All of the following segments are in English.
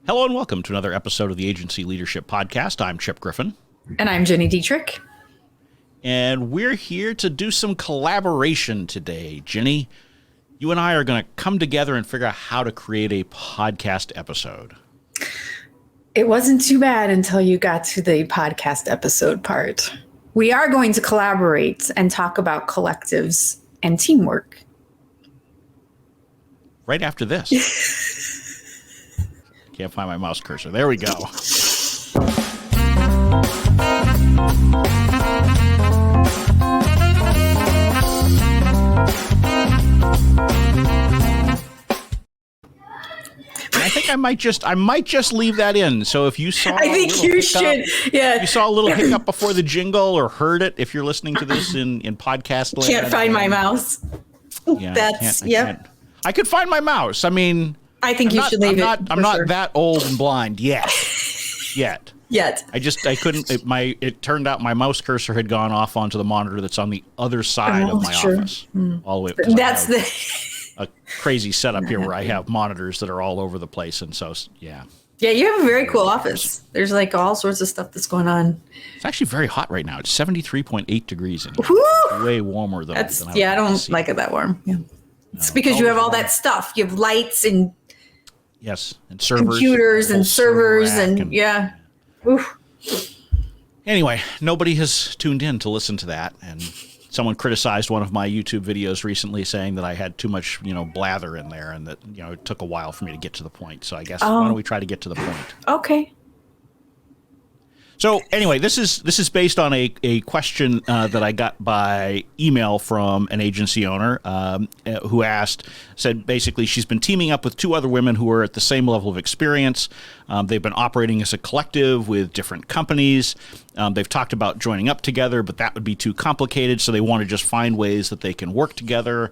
Hello and welcome to another episode of the Agency Leadership Podcast. I'm Chip Griffin. And I'm Dietrich. And we're here to do some collaboration today. Gini, you and I are going to come together and figure out how to create a podcast episode. It wasn't too bad until you got to the podcast episode part. We are going to collaborate and talk about collectives and teamwork. Right after this. Can't find my mouse cursor. There we go. I think I might just leave that in. So if you saw, I think you should. Yeah, you saw a little hiccup before the jingle or heard it. If you're listening to this in podcast land, can't find my mouse. Yeah, That's I could find my mouse. I mean, I think you should leave it. I'm not that old and blind yet. Yet. I couldn't. It turned out my mouse cursor had gone off onto the monitor that's on the other side of my office. All the way. That's a crazy setup here where I have monitors that are all over the place, and so yeah. Yeah, you have a very cool office. There's like all sorts of stuff that's going on. It's actually very hot right now. It's 73.8 degrees in here. Woo! Way warmer than I don't like it that warm. Yeah. It's because you have all that stuff. You have lights and yes, and servers, computers and servers and yeah. Oof. Anyway, nobody has tuned in to listen to that, and someone criticized one of my YouTube videos recently, saying that I had too much, blather in there, and that it took a while for me to get to the point. So I guess why don't we try to get to the point? Okay. So anyway, this is based on a question that I got by email from an agency owner who said basically she's been teaming up with two other women who are at the same level of experience. They've been operating as a collective with different companies. They've talked about joining up together, but that would be too complicated. So they want to just find ways that they can work together,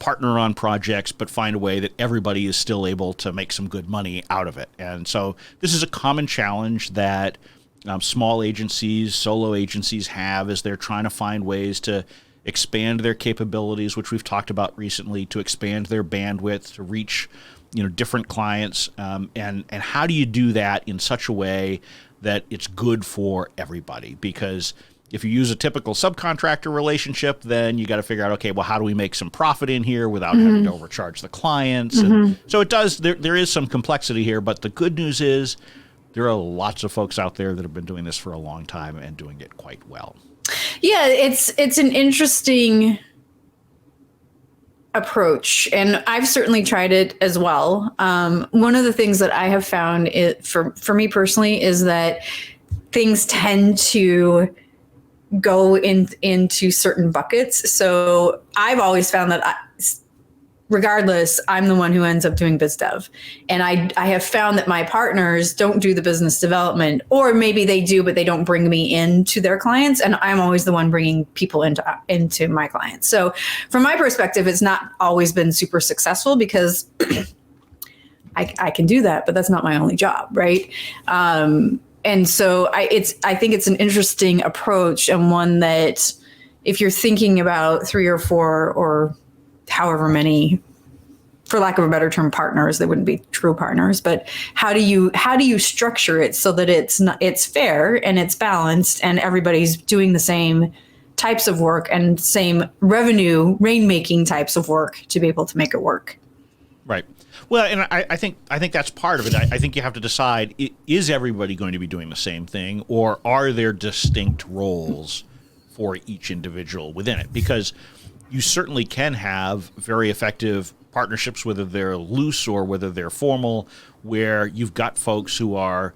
partner on projects, but find a way that everybody is still able to make some good money out of it. And so this is a common challenge that small agencies, solo agencies have as they're trying to find ways to expand their capabilities, which we've talked about recently, to expand their bandwidth, to reach different clients. And how do you do that in such a way that it's good for everybody? Because if you use a typical subcontractor relationship, then you got to figure out, okay, well, how do we make some profit in here without having to overcharge the clients? And so there is some complexity here, but the good news is there are lots of folks out there that have been doing this for a long time and doing it quite well. Yeah, it's an interesting approach, and I've certainly tried it as well. One of the things that I have found for me personally is that things tend to go into certain buckets. So I've always found that regardless, I'm the one who ends up doing biz dev. And I have found that my partners don't do the business development, or maybe they do, but they don't bring me into their clients. And I'm always the one bringing people into my clients. So from my perspective, it's not always been super successful because I can do that, but that's not my only job, right? And so I think it's an interesting approach, and one that if you're thinking about 3 or 4 or however many, for lack of a better term, partners, they wouldn't be true partners, but how do you structure it so that it's fair and it's balanced and everybody's doing the same types of work and same revenue rainmaking types of work to be able to make it work? Right. Well, and I think that's part of it. I think you have to decide, is everybody going to be doing the same thing, or are there distinct roles for each individual within it? Because you certainly can have very effective partnerships, whether they're loose or whether they're formal, where you've got folks who are,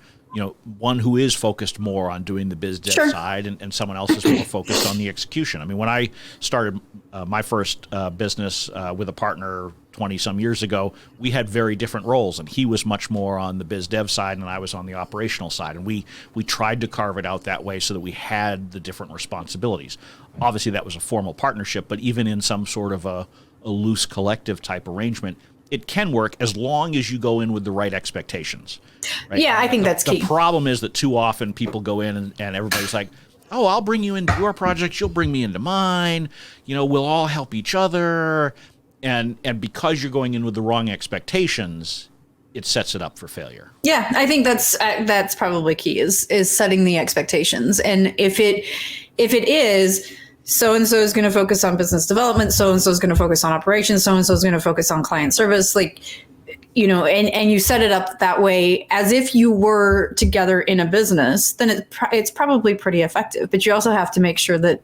one who is focused more on doing the biz dev side, and someone else is more focused on the execution. I mean, when I started my first business with a partner 20 some years ago, we had very different roles, and he was much more on the biz dev side and I was on the operational side. And we tried to carve it out that way so that we had the different responsibilities. Obviously that was a formal partnership, but even in some sort of a loose collective type arrangement, it can work as long as you go in with the right expectations. Right? Yeah, I think that's key. The problem is that too often people go in and everybody's like, oh, I'll bring you into your project, you'll bring me into mine, we'll all help each other. And because you're going in with the wrong expectations, it sets it up for failure. Yeah, I think that's probably key is setting the expectations. And if it is so and so is going to focus on business development, so and so is going to focus on operations, so and so is going to focus on client service, like, you know, and you set it up that way as if you were together in a business, then it's probably pretty effective. But you also have to make sure that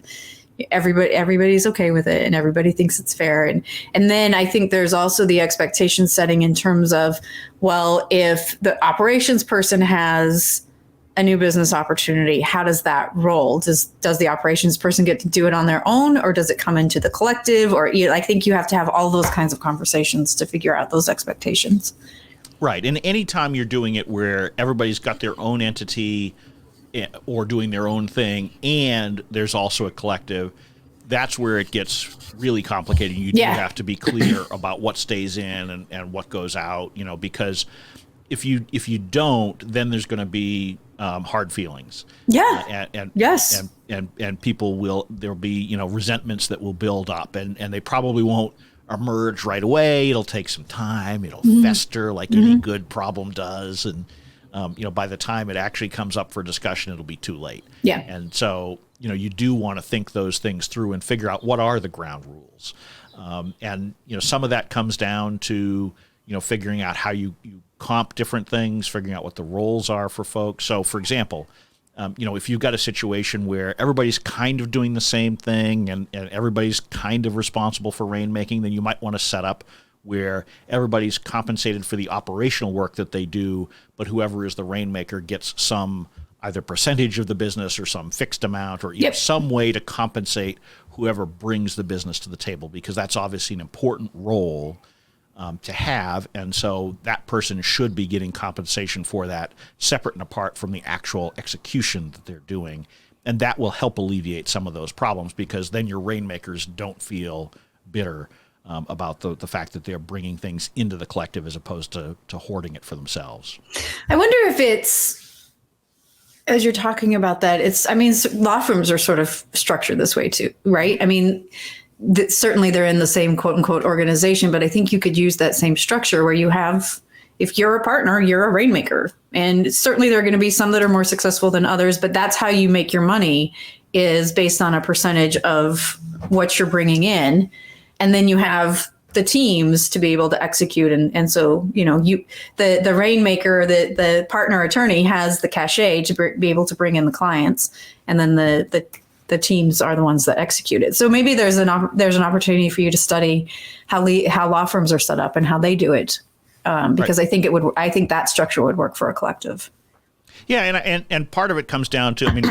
everybody's okay with it and everybody thinks it's fair. And then I think there's also the expectation setting in terms of, well, if the operations person has a new business opportunity, how does that roll? Does the operations person get to do it on their own, or does it come into the collective? Or I think you have to have all those kinds of conversations to figure out those expectations. Right. And anytime you're doing it where everybody's got their own entity or doing their own thing, and there's also a collective, that's where it gets really complicated. You do have to be clear about what stays in and what goes out, you know, because if you don't, then there's going to be hard feelings. Yeah. And people there'll be, you know, resentments that will build up, and they probably won't emerge right away. It'll take some time. It'll fester like any good problem does. And, you know, by the time it actually comes up for discussion, it'll be too late. Yeah. And so, you know, you do want to think those things through and figure out what are the ground rules. And, you know, some of that comes down to, you know, figuring out how you comp different things, figuring out what the roles are for folks. So, for example, you know, if you've got a situation where everybody's kind of doing the same thing and everybody's kind of responsible for rainmaking, then you might want to set up where everybody's compensated for the operational work that they do, but whoever is the rainmaker gets some either percentage of the business or some fixed amount, or you know, some way to compensate whoever brings the business to the table, because that's obviously an important role to have. And so that person should be getting compensation for that separate and apart from the actual execution that they're doing. And that will help alleviate some of those problems, because then your rainmakers don't feel bitter about the fact that they're bringing things into the collective as opposed to hoarding it for themselves. I wonder if it's, as you're talking about that, law firms are sort of structured this way too, right? I mean, certainly they're in the same quote unquote organization, but I think you could use that same structure where you have, if you're a partner, you're a rainmaker. And certainly there are going to be some that are more successful than others, but that's how you make your money, is based on a percentage of what you're bringing in. And then you have the teams to be able to execute. And so, you know, the rainmaker, the partner attorney has the cachet to be able to bring in the clients. And then the teams are the ones that execute it. So maybe there's an opportunity for you to study how law firms are set up and how they do it. Because right. I think that structure would work for a collective. Yeah. And part of it comes down to, I mean,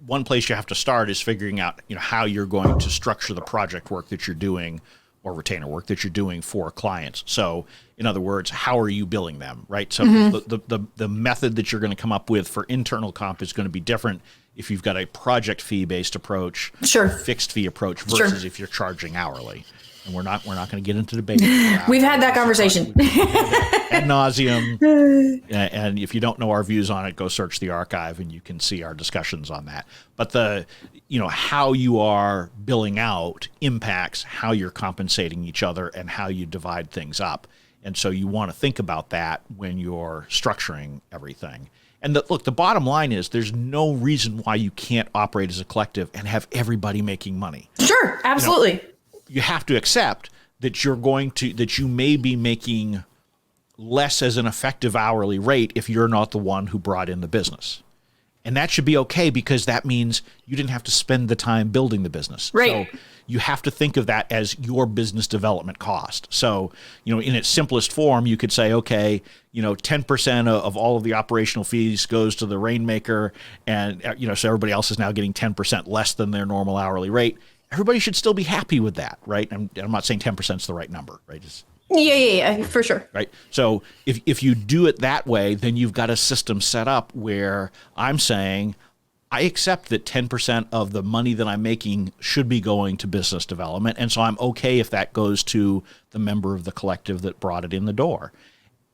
one place you have to start is figuring out, you know, how you're going to structure the project work that you're doing or retainer work that you're doing for clients. So in other words, how are you billing them, right? So the method that you're going to come up with for internal comp is going to be different if you've got a project fee based approach, fixed fee approach versus if you're charging hourly. And we're not going to get into debate. We've had that conversation ad nauseum. And if you don't know our views on it, go search the archive and you can see our discussions on that. But how you are billing out impacts how you're compensating each other and how you divide things up. And so you want to think about that when you're structuring everything. And the bottom line is there's no reason why you can't operate as a collective and have everybody making money. Sure, absolutely. You know, you have to accept that that you may be making less as an effective hourly rate if you're not the one who brought in the business. And that should be okay, because that means you didn't have to spend the time building the business. Right. So you have to think of that as your business development cost. So, you know, in its simplest form, you could say, okay, you know, 10% of all of the operational fees goes to the rainmaker, and, you know, so everybody else is now getting 10% less than their normal hourly rate. Everybody should still be happy with that, right? I'm not saying 10% is the right number, right? Yeah, for sure. Right. So if you do it that way, then you've got a system set up where I'm saying I accept that 10% of the money that I'm making should be going to business development. And so I'm okay if that goes to the member of the collective that brought it in the door.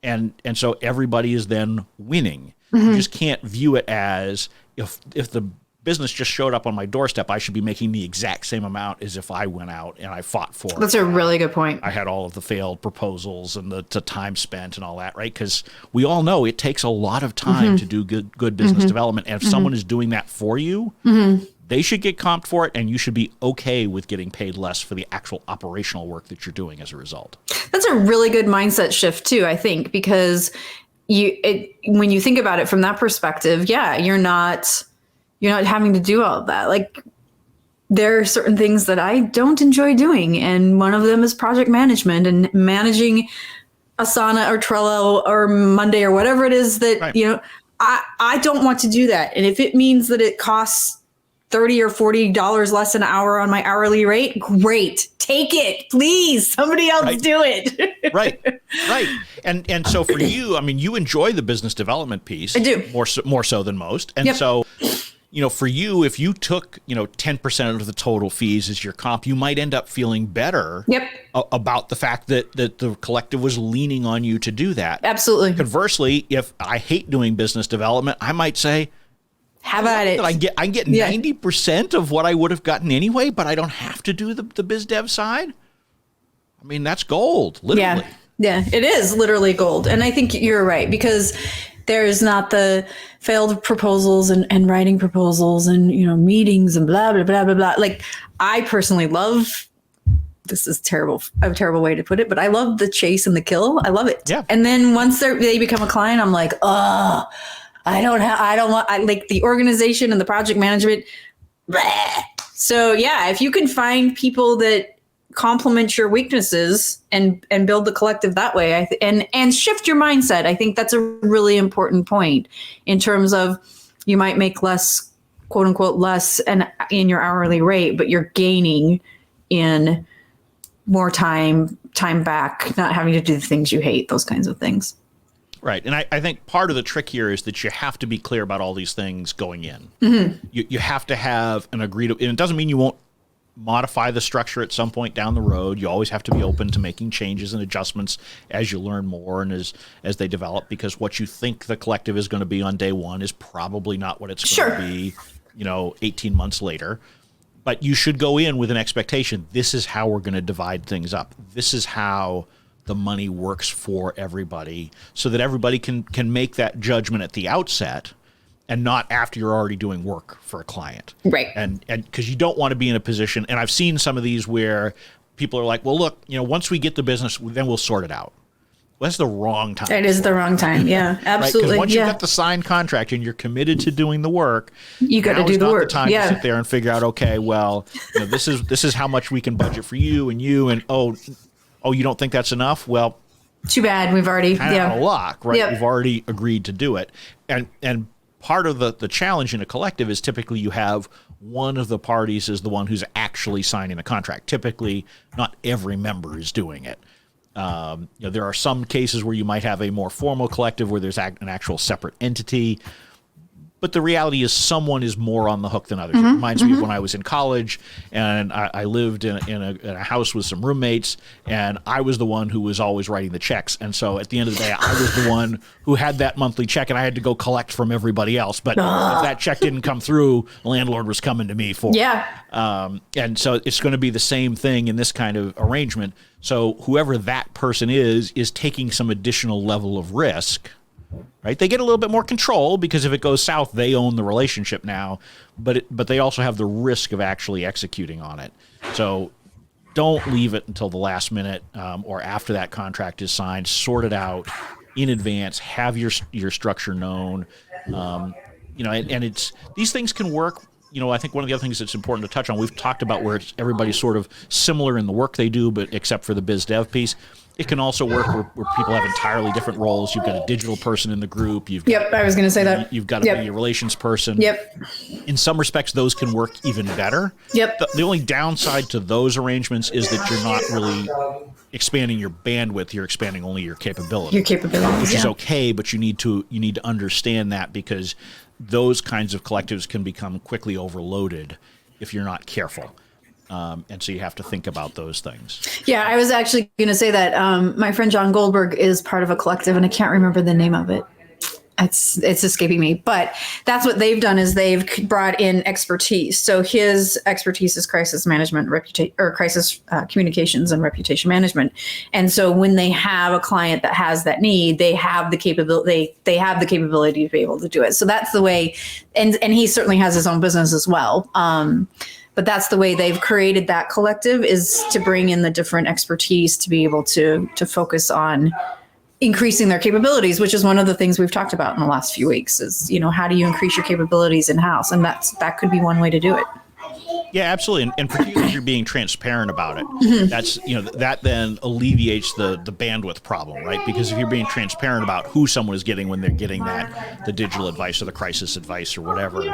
And so everybody is then winning. You just can't view it as if the business just showed up on my doorstep, I should be making the exact same amount as if I went out and I fought for it. That's a really good point. I had all of the failed proposals and the time spent and all that, right? Because we all know it takes a lot of time to do good business development. And if someone is doing that for you, they should get comped for it, and you should be okay with getting paid less for the actual operational work that you're doing as a result. That's a really good mindset shift too, I think, because when you think about it from that perspective, yeah, you're not having to do all of that. Like, there are certain things that I don't enjoy doing, and one of them is project management and managing Asana or Trello or Monday or whatever it is that, right. I don't want to do that. And if it means that it costs $30 or $40 less an hour on my hourly rate, great. Take it, please. Somebody else do it. Right. And so for you, I mean, you enjoy the business development piece. I do. More so than most. And so, for you, if you took, 10% of the total fees as your comp, you might end up feeling better about the fact that the collective was leaning on you to do that. Absolutely. Conversely, if I hate doing business development, I might say, have at it. I get 90% of what I would have gotten anyway, but I don't have to do the biz dev side. I mean, that's gold, literally. Yeah, it is literally gold. And I think you're right, because there's not the failed proposals and writing proposals and, meetings and blah, blah, blah, blah, blah. Like, I personally love, this is terrible, a terrible way to put it, but I love the chase and the kill. I love it. Yeah. And then once they become a client, I'm like, oh, I like the organization and the project management. Bleh. So yeah, if you can find people that complement your weaknesses and build the collective that way, and shift your mindset, I think that's a really important point in terms of, you might make less, quote unquote, less in your hourly rate, but you're gaining in more time back, not having to do the things you hate, those kinds of things. Right. And I think part of the trick here is that you have to be clear about all these things going in. You have to have an agreed, and it doesn't mean you won't modify the structure at some point down the road. You always have to be open to making changes and adjustments as you learn more and as they develop, because what you think the collective is going to be on day one is probably not what it's going to be, 18 months later. But you should go in with an expectation. This is how we're going to divide things up. This is how the money works for everybody, so that everybody can make that judgment at the outset and not after you're already doing work for a client. Right. And because you don't want to be in a position, and I've seen some of these where people are like, well, look, once we get the business, then we'll sort it out. Well, that's the wrong time. It is the wrong time. Yeah, absolutely. Because once you've got the signed contract and you're committed to doing the work, you got to do the work. The time to sit there and figure out, okay, well, this is how much we can budget for you, and oh, you don't think that's enough? Well, too bad. We've already out of luck, right? Yep. We've already agreed to do it. And part of the challenge in a collective is typically you have one of the parties is the one who's actually signing the contract. Typically, not every member is doing it. There are some cases where you might have a more formal collective where there's an actual separate entity. But the reality is someone is more on the hook than others. It reminds me of when I was in college and I lived in a house with some roommates, and I was the one who was always writing the checks. And so at the end of the day, I was the one who had that monthly check, and I had to go collect from everybody else. But if that check didn't come through, the landlord was coming to me for it. And so it's going to be the same thing in this kind of arrangement. So whoever that person is taking some additional level of risk. Right, they get a little bit more control because if it goes south, they own the relationship now. But they also have the risk of actually executing on it. So don't leave it until the last minute or after that contract is signed. Sort it out in advance. Have your structure known. And it's these things can work. I think one of the other things that's important to touch on. We've talked about where everybody's sort of similar in the work they do, but except for the biz dev piece. It can also work where people have entirely different roles. You've got a digital person in the group. I was going to say that. You've got to be a relations person. In some respects, those can work even better. The only downside to those arrangements is that you're not really expanding your bandwidth. You're expanding only your capability. Which is okay, but you need to understand that, because those kinds of collectives can become quickly overloaded if you're not careful. And so you have to think about those things. Yeah, I was actually going to say that my friend John Goldberg is part of a collective, and I can't remember the name of it. it's escaping me, but that's what they've done is they've brought in expertise. So his expertise is crisis management, crisis communications and reputation management. And so when they have a client that has that need, they have the capability. They have the capability to be able to do it. So that's the way. And he certainly has his own business as well. But that's the way they've created that collective, is to bring in the different expertise to be able to focus on increasing their capabilities, which is one of the things we've talked about in the last few weeks is, how do you increase your capabilities in-house? And that could be one way to do it. Yeah, absolutely. And particularly if you're being transparent about it, that's, that then alleviates the bandwidth problem, right? Because if you're being transparent about who someone is getting when they're getting the digital advice or the crisis advice or whatever,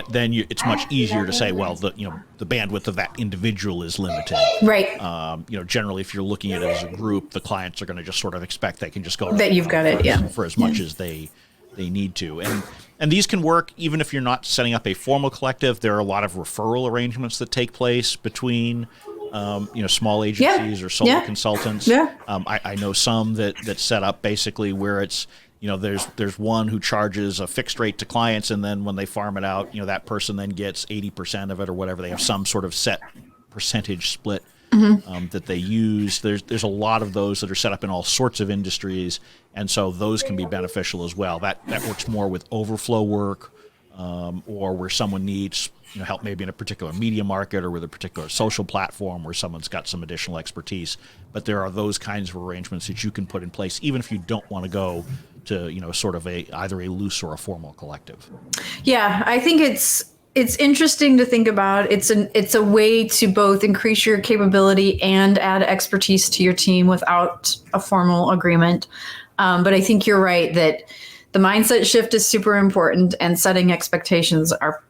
then it's much easier to say, well, the bandwidth of that individual is limited. Right. Generally, if you're looking at it as a group, the clients are going to just sort of expect they can just go that you've got it, for as much as they need to. And these can work even if you're not setting up a formal collective. There are a lot of referral arrangements that take place between, small agencies or solo consultants. Yeah. I know some that set up basically where it's, there's one who charges a fixed rate to clients, and then when they farm it out, that person then gets 80% of it or whatever. They have some sort of set percentage split that they use. There's a lot of those that are set up in all sorts of industries, and so those can be beneficial as well. That works more with overflow work, or where someone needs help maybe in a particular media market or with a particular social platform where someone's got some additional expertise. But there are those kinds of arrangements that you can put in place even if you don't want to go to sort of either a loose or a formal collective. Yeah, I think it's interesting to think about. It's a way to both increase your capability and add expertise to your team without a formal agreement. But I think you're right that the mindset shift is super important, and setting expectations are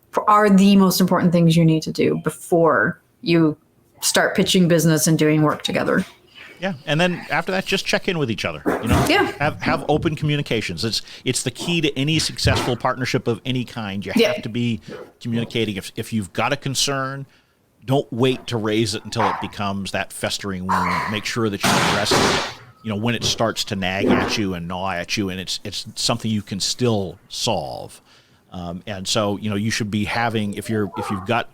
the most important things you need to do before you start pitching business and doing work together. Yeah, and then after that, just check in with each other. Have open communications. It's the key to any successful partnership of any kind. You have to be communicating. If you've got a concern, don't wait to raise it until it becomes that festering wound. Make sure that you address it. When it starts to nag at you and gnaw at you, and it's something you can still solve. And so, you should be having, if you've got,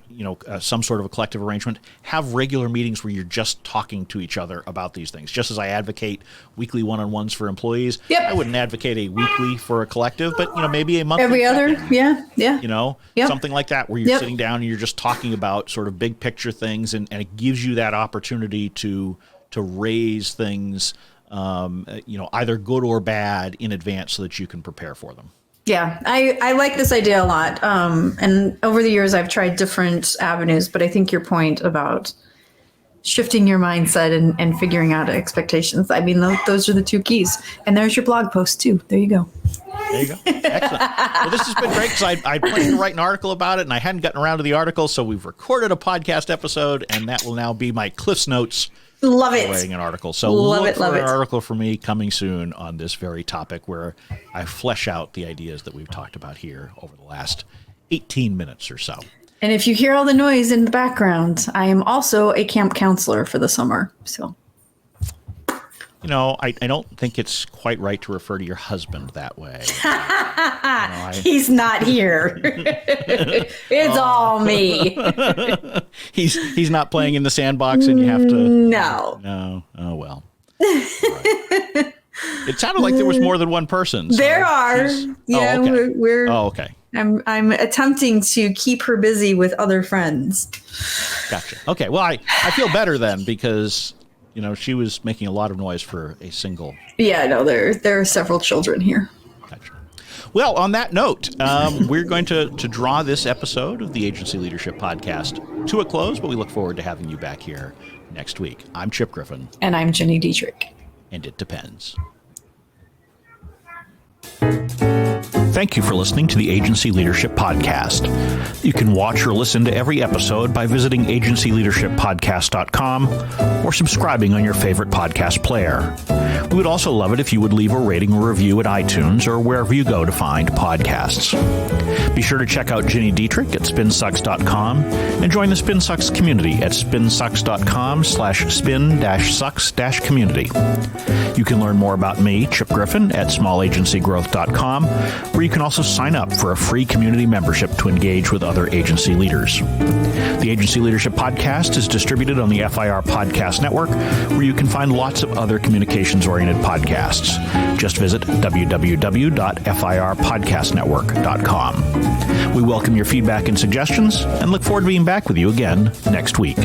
some sort of a collective arrangement, have regular meetings where you're just talking to each other about these things. Just as I advocate weekly one-on-ones for employees, I wouldn't advocate a weekly for a collective, but, maybe a monthly. Every other, something like that where you're sitting down and you're just talking about sort of big picture things, and it gives you that opportunity to raise things, either good or bad in advance so that you can prepare for them. Yeah, I like this idea a lot. And over the years, I've tried different avenues, but I think your point about shifting your mindset and figuring out expectations, I mean, those are the two keys. And there's your blog post, too. There you go. There you go. Excellent. Well, this has been great because I planned to write an article about it, and I hadn't gotten around to the article, so we've recorded a podcast episode, and that will now be my Cliff's Notes. Love it. Writing an article. So look for an article for me coming soon on this very topic where I flesh out the ideas that we've talked about here over the last 18 minutes or so. And if you hear all the noise in the background, I am also a camp counselor for the summer. So, I don't think it's quite right to refer to your husband that way. He's not here. It's all me. He's not playing in the sandbox, and you have to. No. Oh well. Right. It sounded like there was more than one person. So there are. Yeah, okay. we're. Oh, okay. I'm attempting to keep her busy with other friends. Gotcha. Okay. Well, I feel better then because. She was making a lot of noise for a single. Yeah, no, there are several children here. Gotcha. Well, on that note, we're going to draw this episode of the Agency Leadership Podcast to a close, but we look forward to having you back here next week. I'm Chip Griffin. And I'm Jenny Dietrich. And it depends. Thank you for listening to the Agency Leadership Podcast. You can watch or listen to every episode by visiting agencyleadershippodcast.com or subscribing on your favorite podcast player. We would also love it if you would leave a rating or review at iTunes or wherever you go to find podcasts. Be sure to check out Ginny Dietrich at spinsucks.com and join the SpinSucks community at spinsucks.com/spin-sucks-community. You can learn more about me, Chip Griffin, at small-agency-growth.com, where you can also sign up for a free community membership to engage with other agency leaders. The Agency Leadership Podcast is distributed on the FIR Podcast Network, where you can find lots of other communications-oriented podcasts. Just visit www.firpodcastnetwork.com. We welcome your feedback and suggestions and look forward to being back with you again next week.